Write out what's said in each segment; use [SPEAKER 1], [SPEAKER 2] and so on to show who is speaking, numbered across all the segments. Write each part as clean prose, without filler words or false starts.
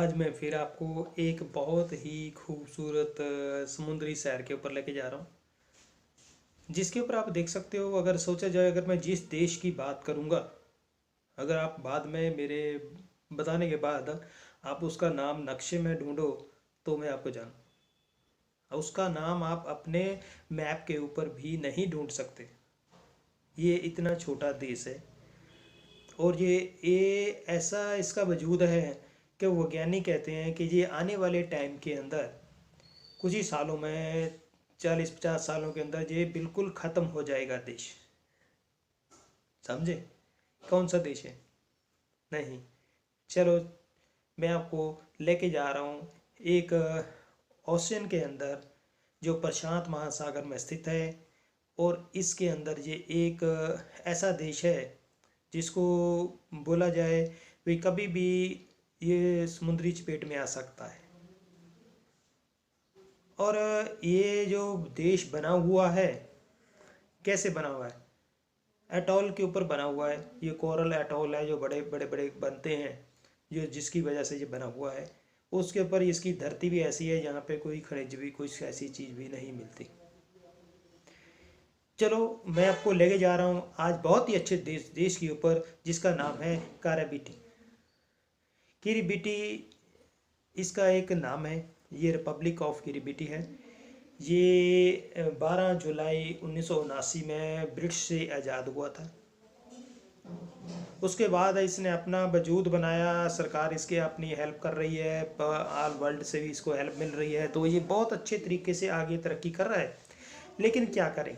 [SPEAKER 1] आज मैं फिर आपको एक बहुत ही खूबसूरत समुद्री सैर के ऊपर लेके जा रहा हूँ, जिसके ऊपर आप देख सकते हो। अगर सोचा जाए, अगर मैं जिस देश की बात करूँगा, अगर आप बाद में मेरे बताने के बाद आप उसका नाम नक्शे में ढूंढो तो मैं आपको जानूँ। उसका नाम आप अपने मैप के ऊपर भी नहीं ढूंढ सकते। ये इतना छोटा देश है और ये ऐसा इसका वजूद है कि वैज्ञानिक कहते हैं कि ये आने वाले टाइम के अंदर कुछ ही सालों में 40-50 सालों के अंदर ये बिल्कुल ख़त्म हो जाएगा देश। समझे कौन सा देश है? नहीं, चलो मैं आपको लेके जा रहा हूँ एक ओशियन के अंदर जो प्रशांत महासागर में स्थित है। और इसके अंदर ये एक ऐसा देश है जिसको बोला जाए वे कभी भी ये समुद्री चपेट में आ सकता है। और ये जो देश बना हुआ है, कैसे बना हुआ है? एटॉल के ऊपर बना हुआ है। ये कोरल एटॉल है जो बड़े बड़े बड़े बनते हैं, जो जिसकी वजह से ये बना हुआ है। उसके ऊपर इसकी धरती भी ऐसी है जहाँ पे कोई खनिज भी, कुछ ऐसी चीज़ भी नहीं मिलती। चलो मैं आपको लेके जा रहा हूँ आज बहुत ही अच्छे देश के ऊपर, जिसका नाम है काराबिटी। किरिबिटी इसका एक नाम है। ये रिपब्लिक ऑफ किरिबिटी है। ये 12 जुलाई 1979 में ब्रिटिश से आज़ाद हुआ था। उसके बाद इसने अपना वजूद बनाया, सरकार इसके अपनी हेल्प कर रही है, ऑल वर्ल्ड से भी इसको हेल्प मिल रही है, तो ये बहुत अच्छे तरीके से आगे तरक्की कर रहा है। लेकिन क्या करें,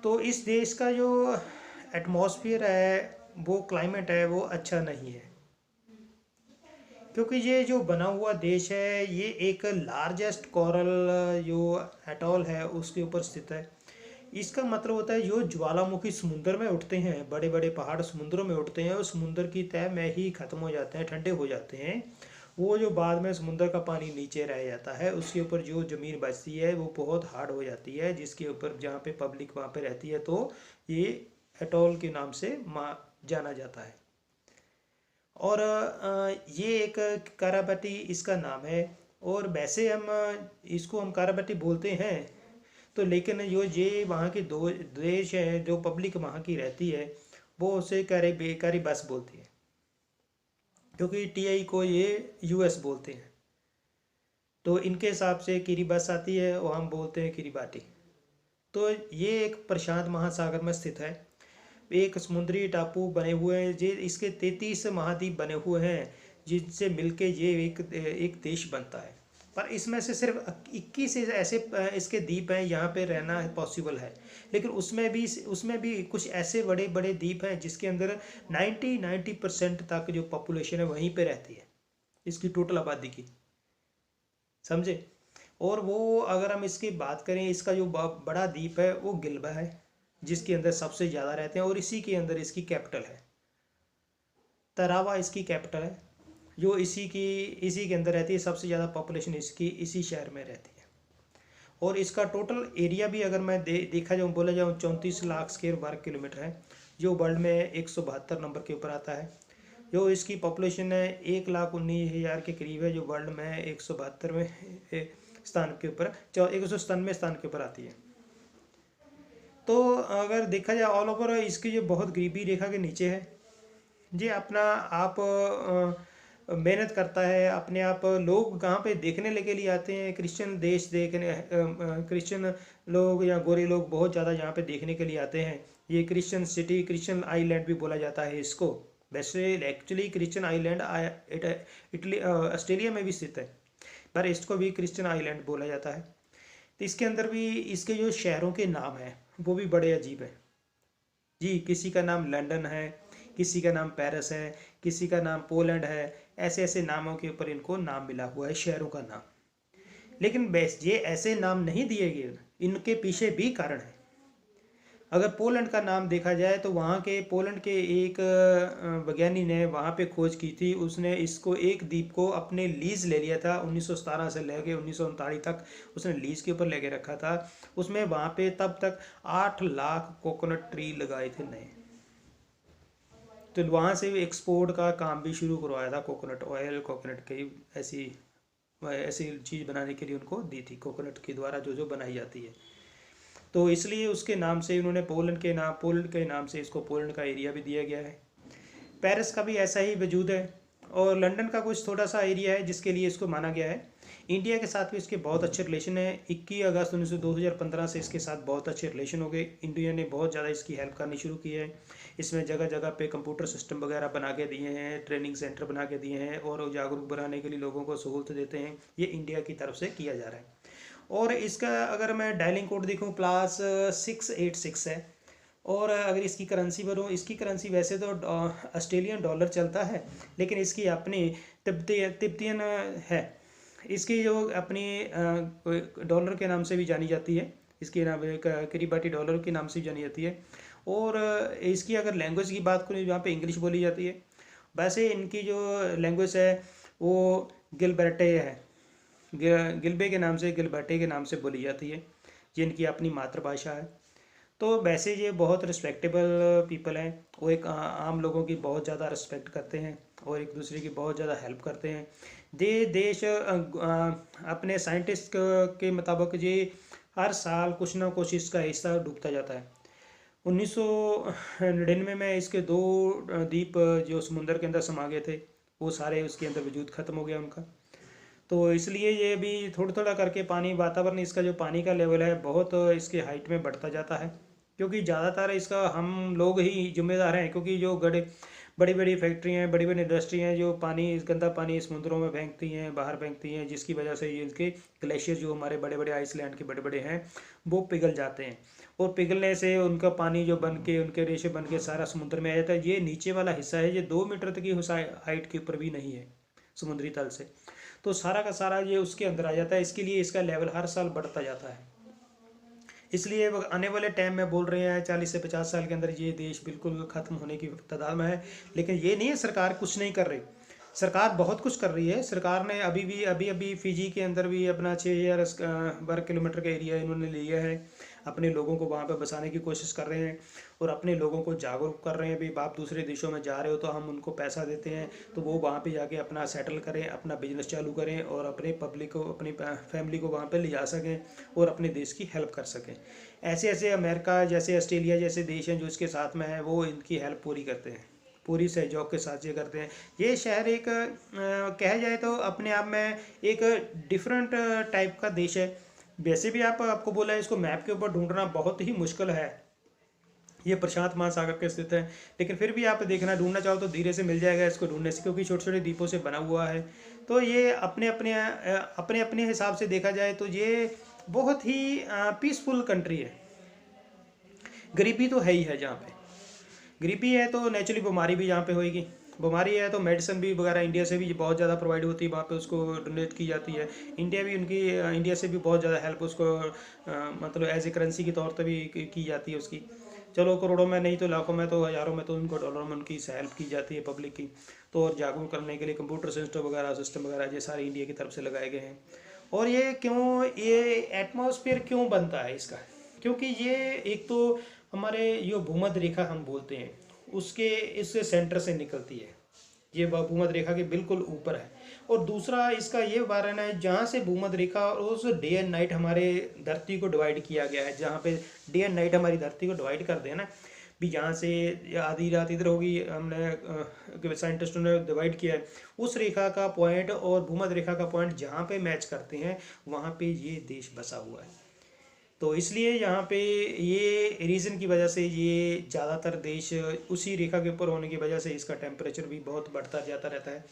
[SPEAKER 1] तो इस देश का जो एटमॉस्फेयर है, वो क्लाइमेट है, वो अच्छा नहीं है। क्योंकि ये जो बना हुआ देश है, ये एक लार्जेस्ट कोरल जो एटॉल है उसके ऊपर स्थित है। इसका मतलब होता है जो ज्वालामुखी समुद्र में उठते हैं, बड़े बड़े पहाड़ समुद्रों में उठते हैं और समुद्र की तह में ही ख़त्म हो जाते हैं, ठंडे हो जाते हैं। वो जो बाद में समुद्र का पानी नीचे रह जाता है, उसके ऊपर जो ज़मीन बचती है वो बहुत हार्ड हो जाती है, जिसके ऊपर जहाँ पे पब्लिक वहाँ पे रहती है, तो ये एटॉल के नाम से जाना जाता है। और ये एक काराबाटी इसका नाम है। और वैसे हम इसको हम काराबाटी बोलते हैं, तो लेकिन जो ये वहाँ के दो देश हैं, जो पब्लिक वहाँ की रहती है, वो उसे कारी बस बोलती है, क्योंकि टीआई को ये यूएस बोलते हैं। तो इनके हिसाब से किरी बस आती है और हम बोलते हैं किरीबाटी। तो ये एक प्रशांत महासागर में स्थित है। एक समुद्री टापू बने हुए हैं, ये इसके 33 महाद्वीप बने हुए हैं, जिनसे मिलके ये एक देश बनता है। पर इसमें से सिर्फ 21 ऐसे इसके द्वीप हैं यहाँ पे रहना पॉसिबल है। लेकिन उसमें भी कुछ ऐसे बड़े बड़े द्वीप हैं जिसके अंदर 90% तक जो पॉपुलेशन है वहीं पे रहती है, इसकी टोटल आबादी की। समझे? और वो अगर हम इसकी बात करें, इसका जो बड़ा द्वीप है वो गिल्बा है, जिसके अंदर सबसे ज़्यादा रहते हैं, और इसी के अंदर इसकी कैपिटल है। तरावा इसकी कैपिटल है, जो इसी के अंदर रहती है। सबसे ज़्यादा पॉपुलेशन इसकी इसी शहर में रहती है। और इसका टोटल एरिया भी अगर मैं देखा जाऊँ, बोला जाऊँ, 34 लाख स्क्वायर वर्ग किलोमीटर है, जो वर्ल्ड में 172 नंबर के ऊपर आता है। जो इसकी पॉपुलेशन है 1,19,000 के करीब है, जो वर्ल्ड में 172वें स्थान के ऊपर 197वें स्थान के ऊपर आती है। तो अगर देखा जाए ऑल ओवर, इसकी जो बहुत गरीबी रेखा के नीचे है, जी अपना आप मेहनत करता है अपने आप। लोग कहाँ पे देखने के लिए आते हैं? क्रिश्चियन देश देखने, क्रिश्चियन लोग या गोरे लोग बहुत ज़्यादा यहाँ पे देखने के लिए आते हैं। ये क्रिश्चियन सिटी, क्रिश्चियन आइलैंड भी बोला जाता है इसको। वैसे actually Christian island Italy Australia में भी स्थित है, पर इसको भी क्रिश्चियन आइलैंड बोला जाता है। तो इसके अंदर भी इसके जो शहरों के नाम हैं वो भी बड़े अजीब हैं जी। किसी का नाम लंदन है, किसी का नाम पेरिस है, किसी का नाम पोलैंड है। ऐसे ऐसे नामों के ऊपर इनको नाम मिला हुआ है, शहरों का नाम। लेकिन बेस ये ऐसे नाम नहीं दिए गए, इनके पीछे भी कारण है। अगर पोलैंड का नाम देखा जाए, तो वहाँ के पोलैंड के एक वैज्ञानिक ने वहाँ पे खोज की थी। उसने इसको एक द्वीप को अपने लीज ले लिया था, 1917 से लेके 1939 तक उसने लीज के ऊपर लेके रखा था। उसमें वहाँ पे तब तक 8 लाख कोकोनट ट्री लगाए थे नए। तो वहाँ से एक्सपोर्ट का काम भी शुरू करवाया था। कोकोनट ऑयल, कोकोनट की ऐसी ऐसी चीज़ बनाने के लिए उनको दी थी, कोकोनट के द्वारा जो जो बनाई जाती है। तो इसलिए उसके नाम से उन्होंने पोलैंड के नाम से इसको पोलैंड का एरिया भी दिया गया है। पेरिस का भी ऐसा ही वजूद है, और लंदन का कुछ थोड़ा सा एरिया है जिसके लिए इसको माना गया है। इंडिया के साथ भी इसके बहुत अच्छे रिलेशन है। 21 अगस्त 2015 से इसके साथ बहुत अच्छे रिलेशन हो गए। इंडिया ने बहुत ज़्यादा इसकी हेल्प करनी शुरू की है। इसमें जगह जगह पे कंप्यूटर सिस्टम वगैरह बना के दिए हैं, ट्रेनिंग सेंटर बना के दिए हैं, और जागरूक बनाने के लिए लोगों को सहूलत देते हैं। ये इंडिया की तरफ से किया जा रहा है। और इसका अगर मैं डायलिंग कोड देखूँ +686 है। और अगर इसकी करेंसी भरूँ, इसकी करेंसी वैसे तो ऑस्ट्रेलियन डॉलर चलता है, लेकिन इसकी अपनी तिब्बतियन है। इसकी जो अपनी डॉलर के नाम से भी जानी जाती है, इसकी नाम किरीबाटी डॉलर के नाम से भी जानी जाती है। और इसकी अगर लैंग्वेज की बात करें, यहाँ पे इंग्लिश बोली जाती है। वैसे इनकी जो लैंग्वेज है वो गिलबर्टे है, गिलबर्टे के नाम से बोली जाती है, ये इनकी अपनी मातृभाषा है। तो वैसे ये बहुत रिस्पेक्टेबल पीपल हैं। वो एक आम लोगों की बहुत ज़्यादा रिस्पेक्ट करते हैं और एक दूसरे की बहुत ज़्यादा हेल्प करते हैं। देश अपने साइंटिस्ट के मुताबिक ये हर साल कुछ ना कुछ इसका हिस्सा डूबता जाता है। 1999 में इसके 2 द्वीप जो समुद्र के अंदर समा गए थे, वो सारे उसके अंदर वजूद ख़त्म हो गया उनका। तो इसलिए ये भी थोड़ा थोड़ा करके पानी, वातावरण इसका जो पानी का लेवल है बहुत इसके हाइट में बढ़ता जाता है, क्योंकि ज़्यादातर इसका हम लोग ही जिम्मेदार हैं। क्योंकि जो बड़ी बड़ी फैक्ट्रियाँ हैं, बड़ी बड़ी इंडस्ट्री हैं, जो पानी, गंदा पानी समुद्रों में फेंकती हैं, बाहर फेंकती हैं, जिसकी वजह से ये इसके ग्लेशियर जो हमारे बड़े बड़े आइसलैंड के बड़े बड़े हैं वो पिघल जाते हैं। और पिघलने से उनका पानी जो बन के, उनके रेशे बन के सारा समुद्र में आ जाता है। ये नीचे वाला हिस्सा है, ये 2 मीटर तक की हाइट के ऊपर भी नहीं है समुद्री तल से, तो सारा का सारा ये उसके अंदर आ जाता है। इसके लिए इसका लेवल हर साल बढ़ता जाता है। इसलिए आने वाले टाइम में बोल रहे हैं 40 से 50 साल के अंदर ये देश बिल्कुल ख़त्म होने की तादाद में है। लेकिन ये नहीं है सरकार कुछ नहीं कर रही, सरकार बहुत कुछ कर रही है। सरकार ने अभी अभी फिजी के अंदर भी अपना 6000 वर्ग किलोमीटर का एरिया इन्होंने लिया है। अपने लोगों को वहाँ पर बसाने की कोशिश कर रहे हैं और अपने लोगों को जागरूक कर रहे हैं। भाई आप दूसरे देशों में जा रहे हो तो हम उनको पैसा देते हैं, तो वो वहाँ पे जाके अपना सेटल करें, अपना बिजनेस चालू करें और अपने पब्लिक को, अपनी फैमिली को वहाँ पे ले जा सकें और अपने देश की हेल्प कर सकें। ऐसे ऐसे अमेरिका जैसे, ऑस्ट्रेलिया जैसे देश हैं जो इसके साथ में हैं, वो इनकी हेल्प पूरी करते हैं, पूरी सहयोग के साथ ये करते हैं। ये शहर एक कहा जाए तो अपने आप में एक डिफरेंट टाइप का देश है। वैसे भी आपको बोला है, इसको मैप के ऊपर ढूंढना बहुत ही मुश्किल है। ये प्रशांत महासागर के स्थित है, लेकिन फिर भी आप देखना, ढूंढना चाहो तो धीरे से मिल जाएगा इसको ढूंढने से, क्योंकि छोटे छोटे द्वीपों से बना हुआ है। तो ये अपने अपने हिसाब से देखा जाए तो ये बहुत ही पीसफुल कंट्री है। गरीबी तो है ही है, जहाँ पे गरीबी है तो नेचुरली बीमारी भी यहाँ पे होएगी। बीमारी है तो मेडिसिन भी वगैरह इंडिया से भी बहुत ज़्यादा प्रोवाइड होती है, वहाँ पे उसको डोनेट की जाती है। इंडिया से भी बहुत ज़्यादा हेल्प उसको मतलब एज ए करेंसी के तौर पर भी की जाती है उसकी। चलो करोड़ों में नहीं तो लाखों में तो हज़ारों में तो उनको डॉलरों में उनकी हेल्प की जाती है पब्लिक की। तो और जागरूक करने के लिए कंप्यूटर सिस्टम वगैरह ये सारे इंडिया की तरफ से लगाए गए हैं। और ये एटमॉस्फेयर क्यों बनता है इसका, क्योंकि ये एक तो हमारे जो भूमध्य रेखा हम बोलते हैं उसके इससे सेंटर से निकलती है, ये भूमध्य रेखा के बिल्कुल ऊपर है। और दूसरा इसका ये कारण है जहाँ से भूमध्य रेखा और उस डे एंड नाइट हमारे धरती को डिवाइड किया गया है, जहाँ पे डे एंड नाइट हमारी धरती को डिवाइड कर दें ना, भी जहाँ से आधी रात इधर होगी, हमने साइंटिस्टों ने डिवाइड किया है, उस रेखा का पॉइंट और भूमध्य रेखा का पॉइंट जहाँ पे मैच करते हैं वहाँ पे ये देश बसा हुआ है। तो इसलिए यहाँ पे ये रीज़न की वजह से ये ज़्यादातर देश उसी रेखा के ऊपर होने की वजह से इसका टेम्परेचर भी बहुत बढ़ता जाता रहता है।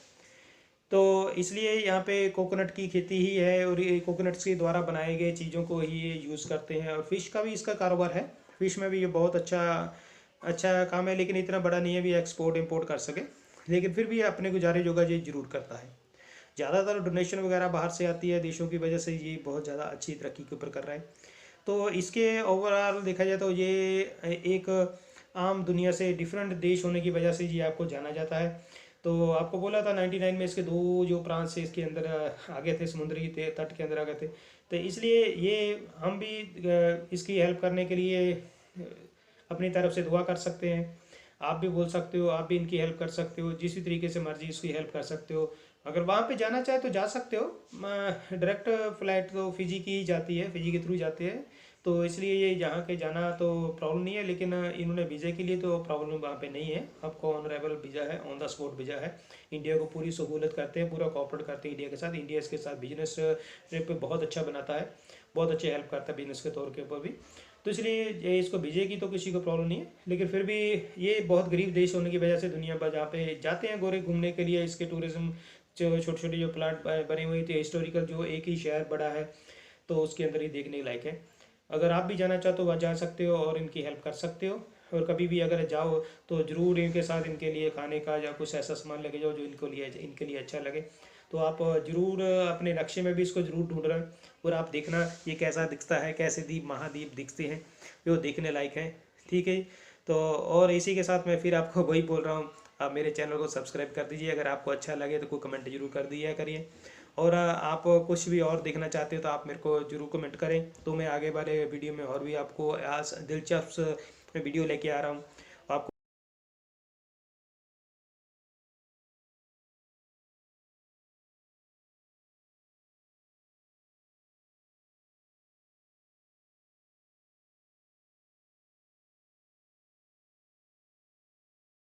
[SPEAKER 1] तो इसलिए यहाँ पे कोकोनट की खेती ही है और ये कोकोनट्स के द्वारा बनाए गए चीज़ों को ही ये यूज़ करते हैं। और फिश का भी इसका कारोबार है, फिश में भी ये बहुत अच्छा काम है, लेकिन इतना बड़ा नहीं है भी एक्सपोर्ट इंपोर्ट कर सके, लेकिन फिर भी अपने गुजारे योगा ये जरूर करता है। ज़्यादातर डोनेशन वगैरह बाहर से आती है देशों की वजह से ये बहुत ज़्यादा अच्छी तरक्की के ऊपर कर रहा है। तो इसके ओवरऑल देखा जाए तो ये एक आम दुनिया से डिफरेंट देश होने की वजह से ये आपको जाना जाता है। तो आपको बोला था 99 में इसके 2 जो प्रांत से इसके अंदर आ गए थे, समुद्री तट के अंदर आ गए थे। तो इसलिए ये हम भी इसकी हेल्प करने के लिए अपनी तरफ से दुआ कर सकते हैं। आप भी बोल सकते हो, आप भी इनकी हेल्प कर सकते हो, जिस भी तरीके से मर्जी इसकी हेल्प कर सकते हो। अगर वहाँ पे जाना चाहे तो जा सकते हो। डायरेक्ट फ़्लाइट तो फिजी की ही जाती है, फिजी के थ्रू जाते हैं, तो इसलिए ये यहाँ के जाना तो प्रॉब्लम नहीं है। लेकिन इन्होंने वीज़े के लिए तो प्रॉब्लम वहाँ पे नहीं है, आपको ऑनरेबल वीज़ा है, ऑन द स्पॉट वीज़ा है। इंडिया को पूरी सहूलत करते हैं, पूरा कॉपरेट करते हैं इंडिया के साथ। इंडिया इसके साथ बिजनेस ट्रिप बहुत अच्छा बनाता है, बहुत अच्छी हेल्प करता है बिजनेस के तौर के ऊपर भी। तो इसलिए ये इसको वीज़े की तो किसी को प्रॉब्लम नहीं है। लेकिन फिर भी ये बहुत गरीब देश होने की वजह से दुनिया भर जहाँ पे जाते हैं गोरे घूमने के लिए, इसके टूरिज्म जो छोटे छोटे जो प्लाट बने हुए थे हिस्टोरिकल, जो एक ही शहर बड़ा है तो उसके अंदर ही देखने लायक है। अगर आप भी जाना चाहो तो वहाँ जा सकते हो और इनकी हेल्प कर सकते हो। और कभी भी अगर जाओ तो ज़रूर इनके साथ इनके लिए खाने का या कुछ ऐसा सामान लेके जाओ जो इनके लिए अच्छा लगे। तो आप ज़रूर अपने नक्शे में भी इसको ज़रूर ढूंढ रहे हैं। और आप देखना ये कैसा दिखता है, कैसे द्वीप महाद्वीप दिखते हैं, जो देखने लायक हैं। ठीक है। तो और इसी के साथ मैं फिर आपको वही बोल रहा हूँ, आप मेरे चैनल को सब्सक्राइब कर दीजिए। अगर आपको अच्छा लगे तो कोई कमेंट जरूर कर दिया करिए। और आप कुछ भी और देखना चाहते हो तो आप मेरे को जरूर कमेंट करें, तो मैं आगे वाले वीडियो में और भी आपको आज दिलचस्प वीडियो लेके आ रहा हूँ।